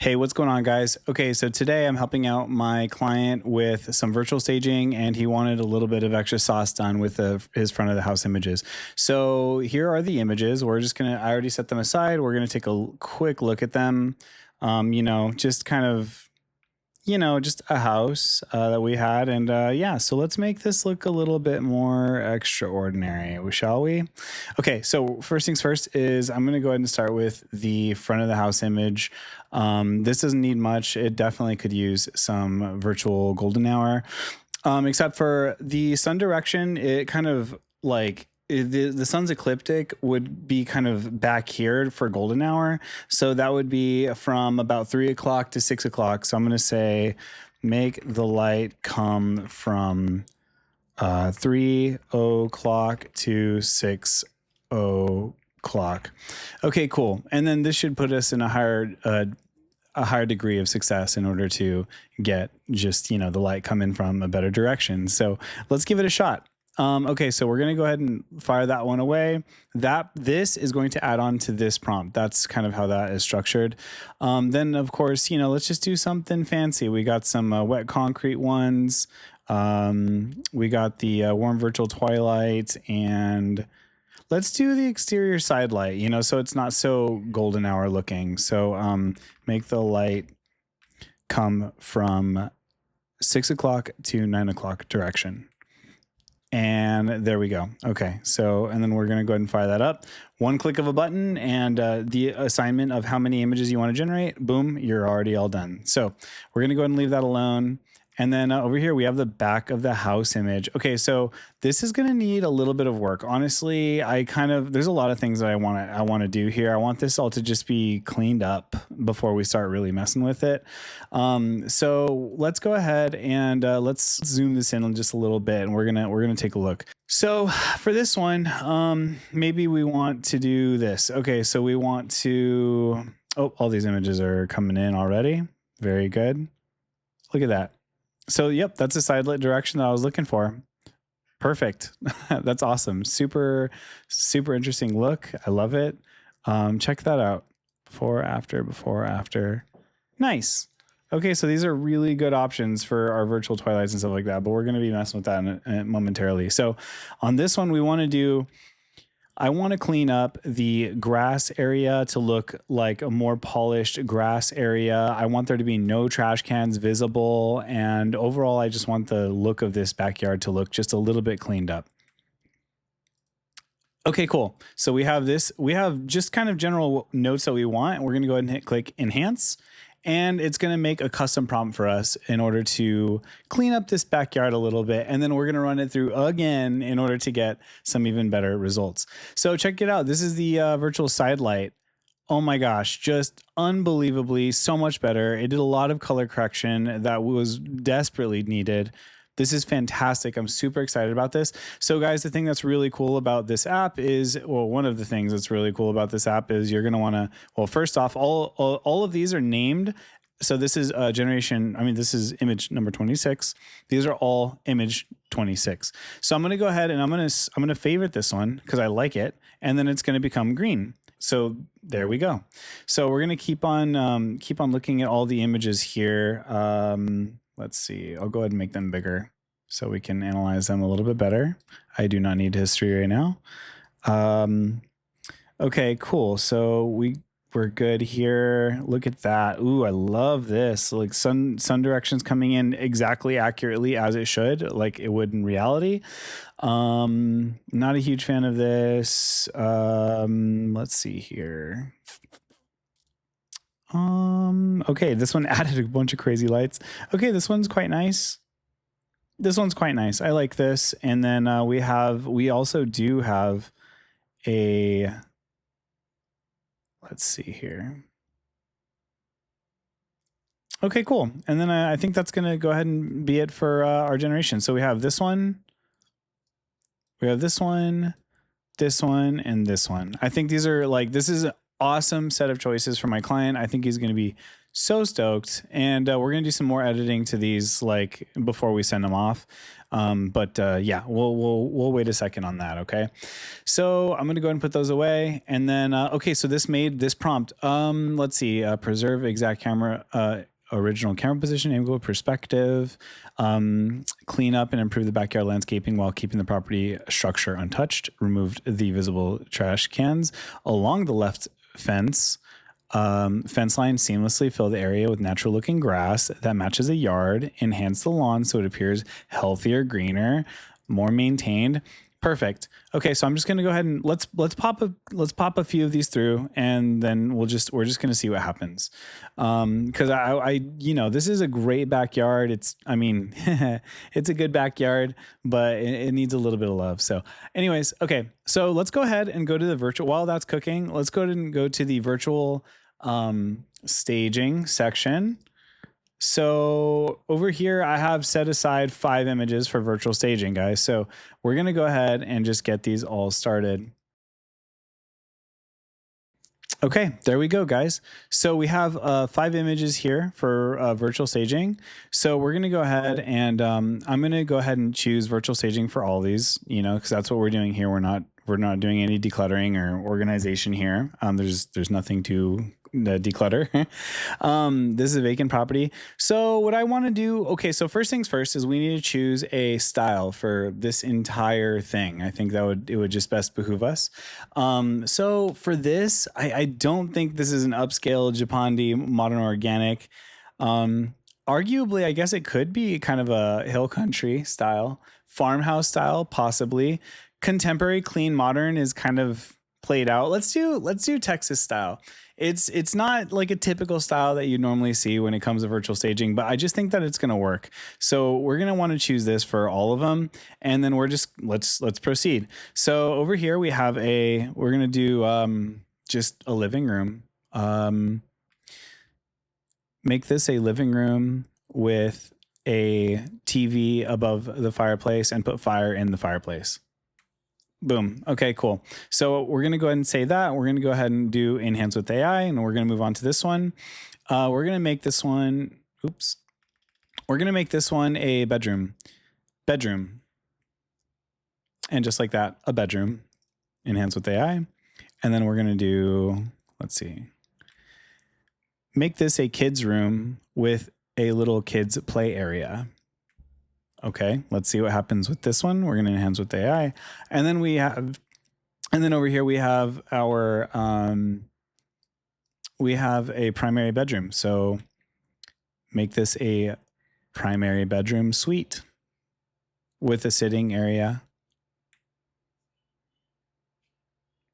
Hey, what's going on, guys? Okay, so today I'm helping out my client with some virtual staging, and he wanted a little bit of extra sauce done with his front of the house images. So here are the images. I already set them aside. We're gonna take a quick look at them. Just kind of just a house that we had. And yeah, so let's make this look a little bit more extraordinary, shall we? Okay, so first things first is I'm going to go ahead and start with the front of the house image. This doesn't need much. It definitely could use some virtual golden hour, except for the sun direction. It kind of like the sun's ecliptic would be kind of back here for golden hour. So that would be from about 3 o'clock to 6 o'clock. So I'm going to say, make the light come from 3 o'clock to 6 o'clock. Okay, cool. And then this should put us in a higher degree of success in order to get just, the light coming from a better direction. So let's give it a shot. Okay, so we're going to go ahead and fire that one away. This is going to add on to this prompt. That's kind of how that is structured. Then, of course, let's just do something fancy. We got some wet concrete ones. We got the warm virtual twilight, and let's do the exterior side light, so it's not so golden hour looking. So make the light come from 6 o'clock to 9 o'clock direction. And there we go. Okay, so, and then we're going to go ahead and fire that up. One click of a button and the assignment of how many images you want to generate. Boom, you're already all done. So we're going to go ahead and leave that alone. And then over here, we have the back of the house image. Okay, so this is going to need a little bit of work. Honestly, there's a lot of things that I want to do here. I want this all to just be cleaned up before we start really messing with it. So let's go ahead and let's zoom this in just a little bit, and we're gonna take a look. So for this one, maybe we want to do this. Okay, so we want to. Oh, all these images are coming in already. Very good. Look at that. So, yep, that's the side lit direction that I was looking for. Perfect. That's awesome. Super, super interesting look. I love it. Check that out. Before, after. Nice. Okay, so these are really good options for our virtual twilights and stuff like that, but we're going to be messing with that momentarily. So on this one, I want to clean up the grass area to look like a more polished grass area. I want there to be no trash cans visible. And overall, I just want the look of this backyard to look just a little bit cleaned up. Okay, cool. So we have this. We have just kind of general notes that we want. We're going to go ahead and click Enhance. And it's going to make a custom prompt for us in order to clean up this backyard a little bit. And then we're going to run it through again in order to get some even better results. So check it out. This is the virtual side light. Oh my gosh, just unbelievably so much better. It did a lot of color correction that was desperately needed. This is fantastic. I'm super excited about this. So guys, the thing that's really cool about this app is, one of the things that's really cool about this app is you're going to want to, first off, all of these are named. So this is this is image number 26. These are all image 26. So I'm going to go ahead and I'm going to favorite this one because I like it. And then it's going to become green. So there we go. So we're going to keep on looking at all the images here. Let's see. I'll go ahead and make them bigger so we can analyze them a little bit better. I do not need history right now. Okay, cool. So we're good here. Look at that. Ooh, I love this. Like sun directions coming in exactly accurately as it should, like it would in reality. Not a huge fan of this. Let's see here. Okay, this one added a bunch of crazy lights. Okay, this one's quite nice. I like this. And then we also do have a, let's see here. Okay, cool. And then I think that's going to go ahead and be it for our generation. So we have this one. We have this one, and this one. I think these are this is awesome set of choices for my client. I think he's going to be so stoked, and we're going to do some more editing to these before we send them off. Yeah, we'll wait a second on that. Okay. So I'm going to go ahead and put those away. And then, okay, so this made this prompt. Let's see, preserve exact camera, original camera position, angle, perspective, clean up and improve the backyard landscaping while keeping the property structure untouched, removed the visible trash cans along the left fence line, seamlessly fill the area with natural looking grass that matches the yard, enhance the lawn so it appears healthier, greener, more maintained. Perfect. Okay, so I'm just going to go ahead and let's pop a few of these through, and then we're just going to see what happens. Because I this is a great backyard. It's it's a good backyard, but it needs a little bit of love. So, anyways, okay, so let's go ahead and go to the virtual. While that's cooking, let's go ahead and go to the virtual staging section. So over here, I have set aside 5 images for virtual staging, guys. So we're going to go ahead and just get these all started. Okay, there we go, guys. So we have 5 images here for virtual staging. So we're going to go ahead and I'm going to go ahead and choose virtual staging for all these, because that's what we're doing here. We're not doing any decluttering or organization here. There's nothing to declutter. This is a vacant property. So what I want to do, okay, so first things first is we need to choose a style for this entire thing. I think it would just best behoove us. So for this, I don't think this is an upscale Japandi modern organic. Arguably, I guess it could be kind of a hill country style, farmhouse style, possibly. Contemporary, clean, modern is kind of played out. Let's do Texas style. It's not like a typical style that you normally see when it comes to virtual staging, but I just think that it's going to work. So we're going to want to choose this for all of them. And then let's proceed. So over here we're going to do just a living room. Make this a living room with a TV above the fireplace and put fire in the fireplace. Boom. Okay, cool. So we're going to go ahead and say that. We're going to go ahead and do enhance with AI, and we're going to move on to this one. We're going to make this one, We're going to make this one a bedroom. And just like that, a bedroom. Enhance with AI. And then we're going to do, let's see. Make this a kid's room with a little kids play area. Okay, let's see what happens with this one. We're going to enhance with AI. And then over here we have our, we have a primary bedroom. So make this a primary bedroom suite with a sitting area.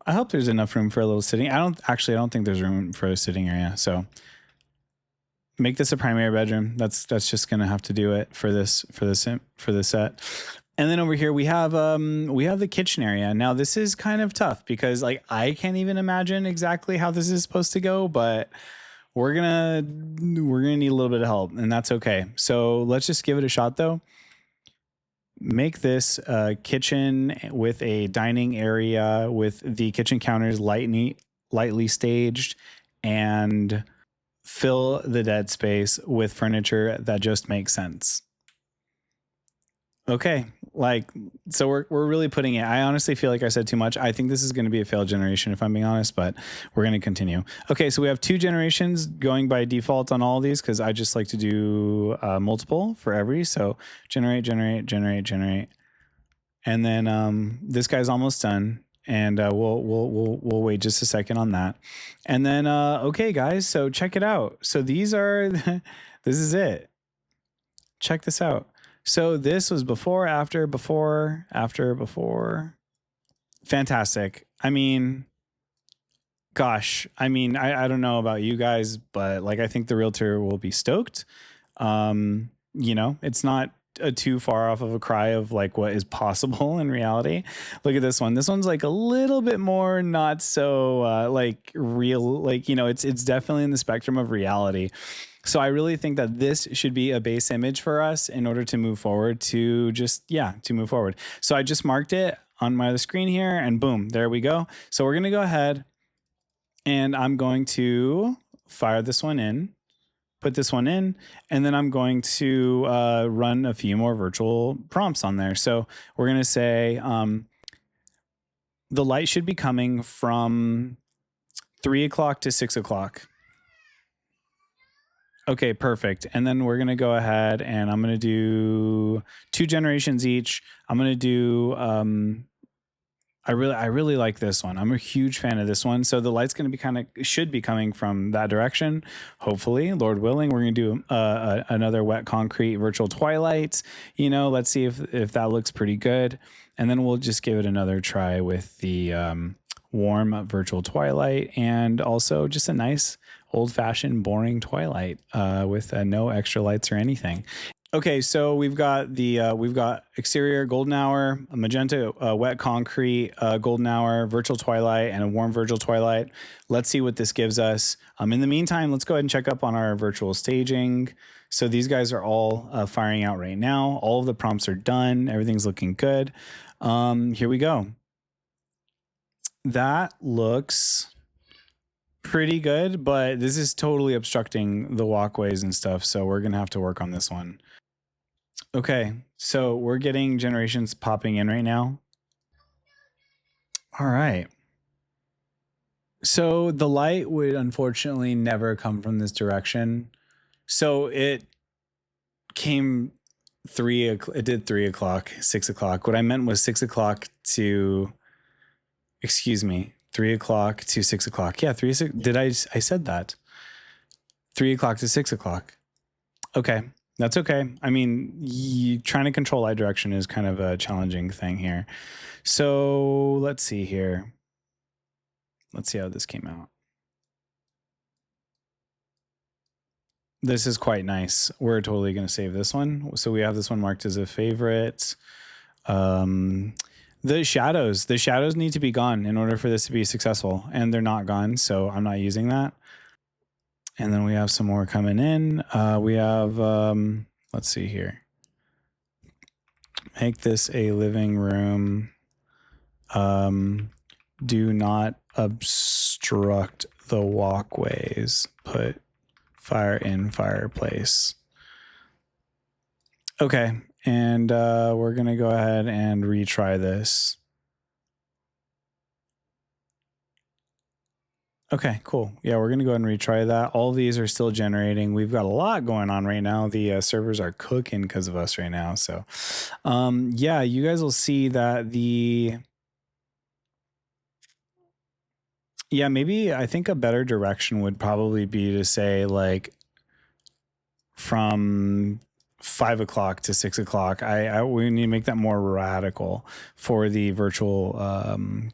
I hope there's enough room for a little sitting. I don't think there's room for a sitting area. So make this a primary bedroom. That's just gonna have to do it for this set. And then over here we have the kitchen area. Now this is kind of tough because I can't even imagine exactly how this is supposed to go, but we're gonna need a little bit of help, and that's okay. So let's just give it a shot though. Make this a kitchen with a dining area with the kitchen counters lightly staged, and fill the dead space with furniture that just makes sense. Okay, so we're really putting it. I honestly feel like I said too much. I think this is going to be a failed generation if I'm being honest, but we're going to continue. Okay, so we have 2 generations going by default on all of these because I just like to do multiple for every. So generate, and then this guy's almost done. And we'll wait just a second on that. And then, okay, guys, so check it out. So these are, this is it. Check this out. So this was before, after. Fantastic. I mean, gosh, I don't know about you guys, but I think the realtor will be stoked. It's not too far off of a cry of what is possible in reality. Look at this one. This one's a little bit more not so real. It's definitely in the spectrum of reality. So I really think that this should be a base image for us in order to move forward to move forward. So I just marked it on my other screen here and boom, there we go. So we're going to go ahead and I'm going to fire this one in. put this one in, and then I'm going to run a few more virtual prompts on there. So we're going to say the light should be coming from 3 o'clock to 6 o'clock. Okay, perfect. And then we're going to go ahead and I'm going to do 2 generations each. I'm going to do, I really like this one. I'm a huge fan of this one. So the light's going to be should be coming from that direction. Hopefully, Lord willing, we're going to do another wet concrete virtual twilight. You know, let's see if that looks pretty good. And then we'll just give it another try with the warm virtual twilight, and also just a nice old-fashioned boring twilight with no extra lights or anything. Okay, so we've got exterior golden hour, a magenta wet concrete, golden hour, virtual twilight, and a warm virtual twilight. Let's see what this gives us. In the meantime, let's go ahead and check up on our virtual staging. So these guys are all firing out right now. All of the prompts are done. Everything's looking good. Here we go. That looks pretty good, but this is totally obstructing the walkways and stuff, so we're gonna have to work on this one. Okay, so we're getting generations popping in right now. All right. So the light would unfortunately never come from this direction. So it came it did 3 o'clock, 6 o'clock. What I meant was 6 o'clock to, excuse me, 3 o'clock to 6 o'clock. Yeah, I said that. 3 o'clock to 6 o'clock. Okay, that's okay. I mean, trying to control light direction is kind of a challenging thing here. So let's see here. Let's see how this came out. This is quite nice. We're totally going to save this one. So we have this one marked as a favorite. The shadows need to be gone in order for this to be successful, and they're not gone, so I'm not using that. And then we have some more coming in. We have, let's see here. Make this a living room. Do not obstruct the walkways. Put fire in fireplace. Okay, and we're going to go ahead and retry this. Okay, cool. Yeah, we're going to go ahead and retry that. All these are still generating. We've got a lot going on right now. The servers are cooking because of us right now. So, yeah, you guys will see that yeah, maybe I think a better direction would probably be to say like from 5 o'clock to 6 o'clock. We need to make that more radical for the virtual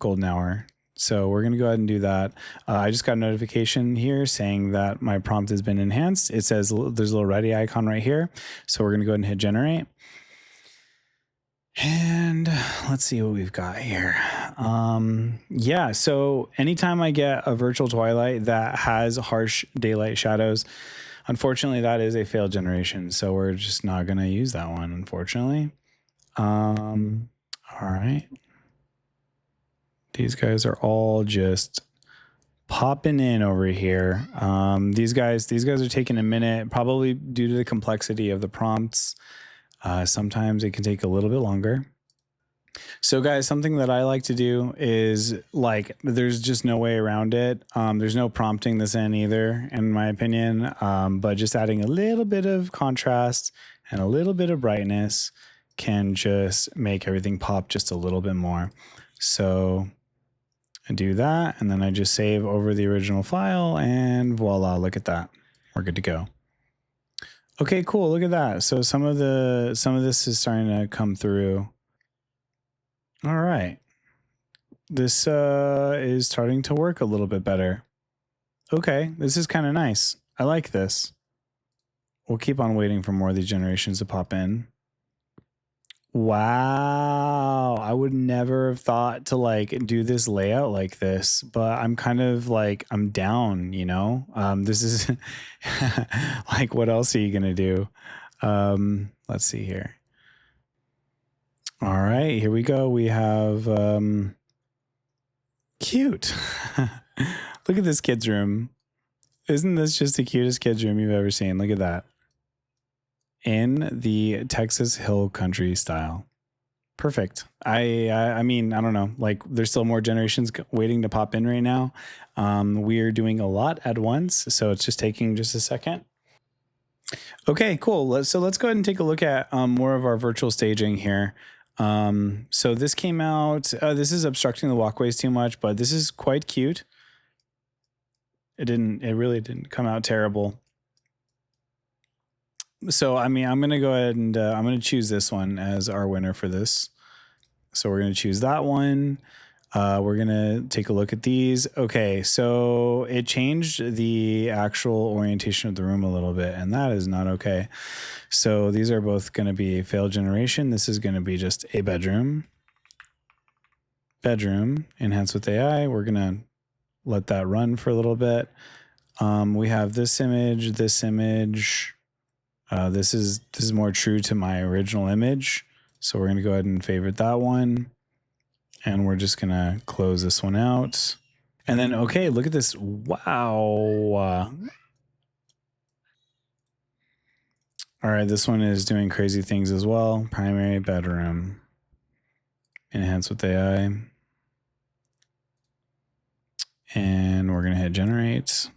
golden hour. So we're going to go ahead and do that. I just got a notification here saying that my prompt has been enhanced. It says there's a little ready icon right here. So we're going to go ahead and hit generate. And let's see what we've got here. Yeah, so anytime I get a virtual twilight that has harsh daylight shadows, unfortunately, that is a failed generation. So we're just not going to use that one, unfortunately. All right. These guys are all just popping in over here. These guys are taking a minute, probably due to the complexity of the prompts. Sometimes it can take a little bit longer. So guys, something that I like to do is like, there's just no way around it. There's no prompting this in either, in my opinion, but just adding a little bit of contrast and a little bit of brightness can just make everything pop just a little bit more. So I do that, and then I just save over the original file, and voila, look at that. We're good to go. Okay, cool. Look at that. So some of this is starting to come through. All right. This is starting to work a little bit better. Okay, this is kind of nice. I like this. We'll keep on waiting for more of these generations to pop in. Wow, I would never have thought to like do this layout like this, but I'm kind of like, I'm down, you know? This is like, what else are you gonna do? Let's see here. All right, here we go. We have cute. Look at this kid's room. Isn't this just the cutest kid's room you've ever seen? Look at that. In the Texas Hill Country style. Perfect. I mean, I don't know. Like, there's still more generations waiting to pop in right now. We're doing a lot at once, so it's just taking just a second. Okay, cool. So let's go ahead and take a look at more of our virtual staging here. So this came out. This is obstructing the walkways too much, but this is quite cute. It really didn't come out terrible. So, I mean, I'm going to go ahead and I'm going to choose this one as our winner for this. So we're going to choose that one. We're going to take a look at these. Okay, so it changed the actual orientation of the room a little bit, and that is not okay. So these are both going to be failed generation. This is going to be just a bedroom. Bedroom, enhance with AI. We're going to let that run for a little bit. We have this image, this image. This is more true to my original image. So we're going to go ahead and favorite that one. And we're just going to close this one out. And then, okay, look at this. Wow. All right, this one is doing crazy things as well. Primary bedroom. Enhance with AI. And we're going to hit generate.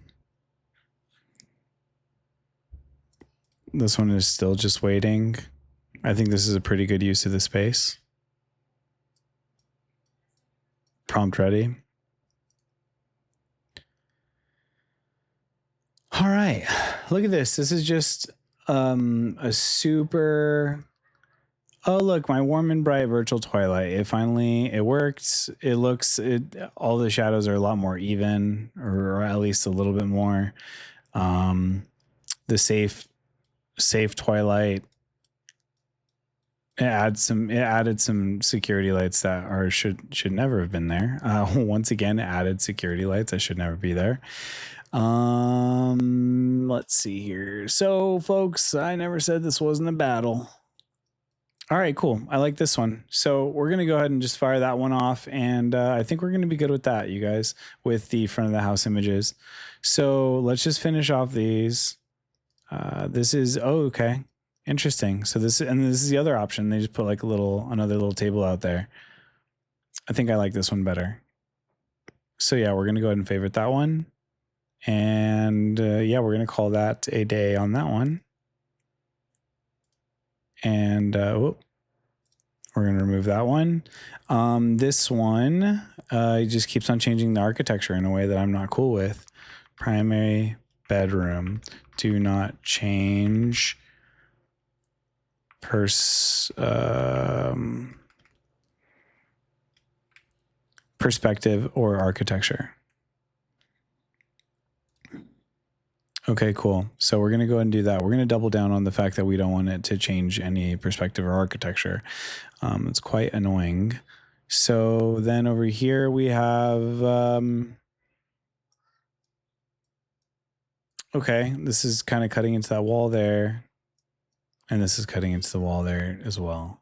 This one is still just waiting. I think this is a pretty good use of the space. Prompt ready. All right, look at this. This is just a super... Oh, look, my warm and bright virtual Twilight. It worked. All the shadows are a lot more even, or at least a little bit more. The safe Twilight. It added some security lights that should never have been there. Once again, it added security lights that should never be there. Let's see here. So, folks, I never said this wasn't a battle. All right, cool. I like this one. So we're going to go ahead and just fire that one off. And I think we're going to be good with that, you guys, with the front of the house images. So let's just finish off these. This is, okay. Interesting. So this is the other option. They just put like another little table out there. I think I like this one better. So yeah, we're going to go ahead and favorite that one. And yeah, we're going to call that a day on that one. And we're going to remove that one. This one just keeps on changing the architecture in a way that I'm not cool with. Primary bedroom. Do not change perspective or architecture. Okay, cool. So we're going to go ahead and do that. We're going to double down on the fact that we don't want it to change any perspective or architecture. It's quite annoying. So then over here we have, okay, this is kind of cutting into that wall there. And this is cutting into the wall there as well.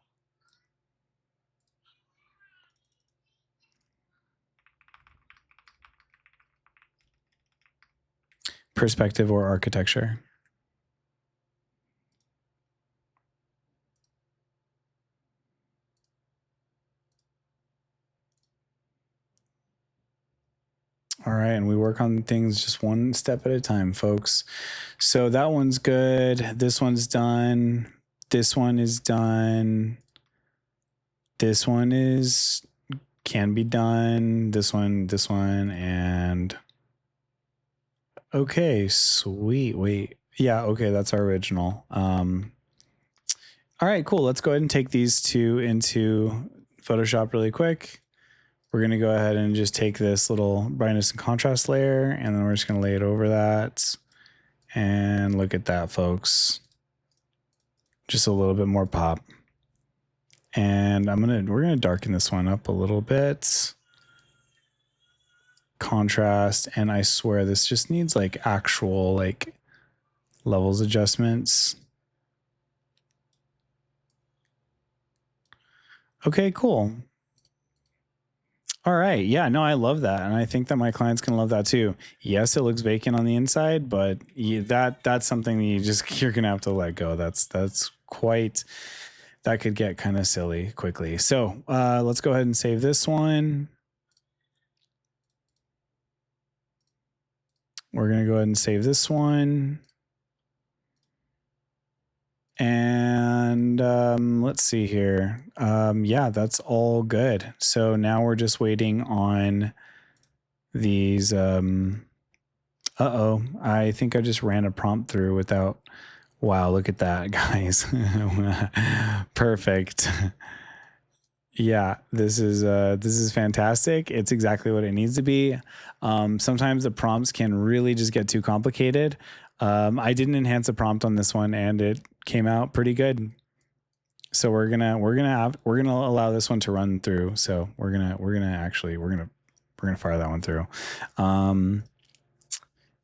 Perspective or architecture. All right, and we work on things just one step at a time, folks. So that one's good. This one's done. This one is done. This one can be done. This one, and okay, sweet. Wait, yeah, okay, that's our original. All right, cool. Let's go ahead and take these two into Photoshop really quick. We're going to go ahead and just take this little brightness and contrast layer, and then we're just going to lay it over that. And look at that, folks. Just a little bit more pop. And we're going to darken this one up a little bit. Contrast, and I swear this just needs like actual like levels adjustments. Okay, cool. All right. Yeah, no, I love that. And I think that my clients can love that too. Yes, it looks vacant on the inside, but that's something that you're gonna have to let go. That's quite that could get kind of silly quickly. So let's go ahead and save this one. We're gonna go ahead and save this one. And let's see here. Yeah, that's all good. So now we're just waiting on these. I think I just ran a prompt through without. Wow, look at that, guys. Perfect. Yeah, this is fantastic. It's exactly what it needs to be. Sometimes the prompts can really just get too complicated. I didn't enhance the prompt on this one, and it came out pretty good. So we're gonna allow this one to run through. So we're gonna fire that one through.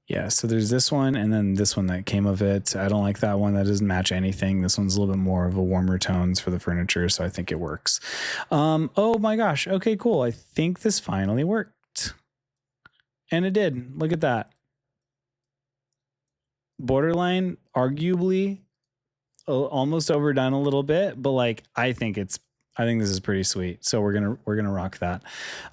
Yeah, so there's this one and then this one that came of it. I don't like that one. That doesn't match anything. This one's a little bit more of a warmer tones for the furniture, so I think it works. Oh my gosh. Okay, cool. I think this finally worked. And it did. Look at that. Borderline, arguably almost overdone a little bit, but like I think this is pretty sweet. So we're gonna rock that.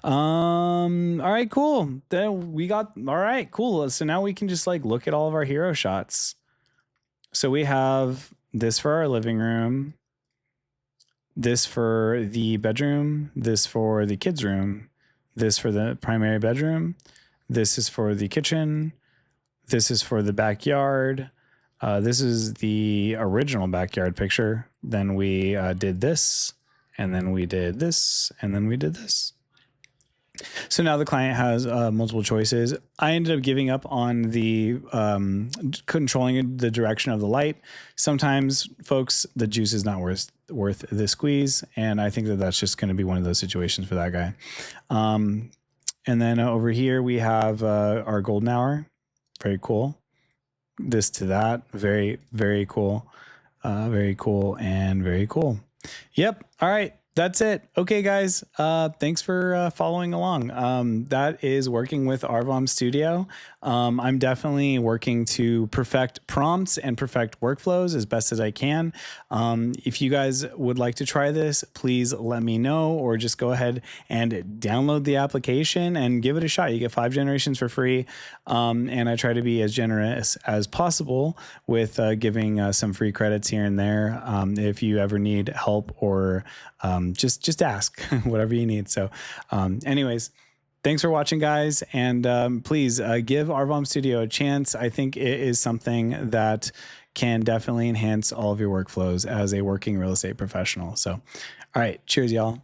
All right, cool. Then we got all right, cool. So now we can just like look at all of our hero shots. So we have this for our living room, this for the bedroom, this for the kids' room, this for the primary bedroom, this is for the kitchen, this is for the backyard. This is the original backyard picture. Then we did this. And then we did this, and then we did this. So now the client has multiple choices. I ended up giving up on the controlling the direction of the light. Sometimes, folks, the juice is not worth the squeeze, and I think that that's just going to be one of those situations for that guy. And then over here we have our golden hour. Very cool. This to that. Very, very cool. Very cool and very cool. Yep. All right. That's it. Okay, guys. Thanks for following along. That is working with Arvaum Studio. I'm definitely working to perfect prompts and perfect workflows as best as I can. If you guys would like to try this, please let me know, or just go ahead and download the application and give it a shot. You get 5 generations for free. And I try to be as generous as possible with giving some free credits here and there. If you ever need help or just ask whatever you need. So anyways, thanks for watching, guys. And please give Arvaum Studio a chance. I think it is something that can definitely enhance all of your workflows as a working real estate professional. So, all right. Cheers, y'all.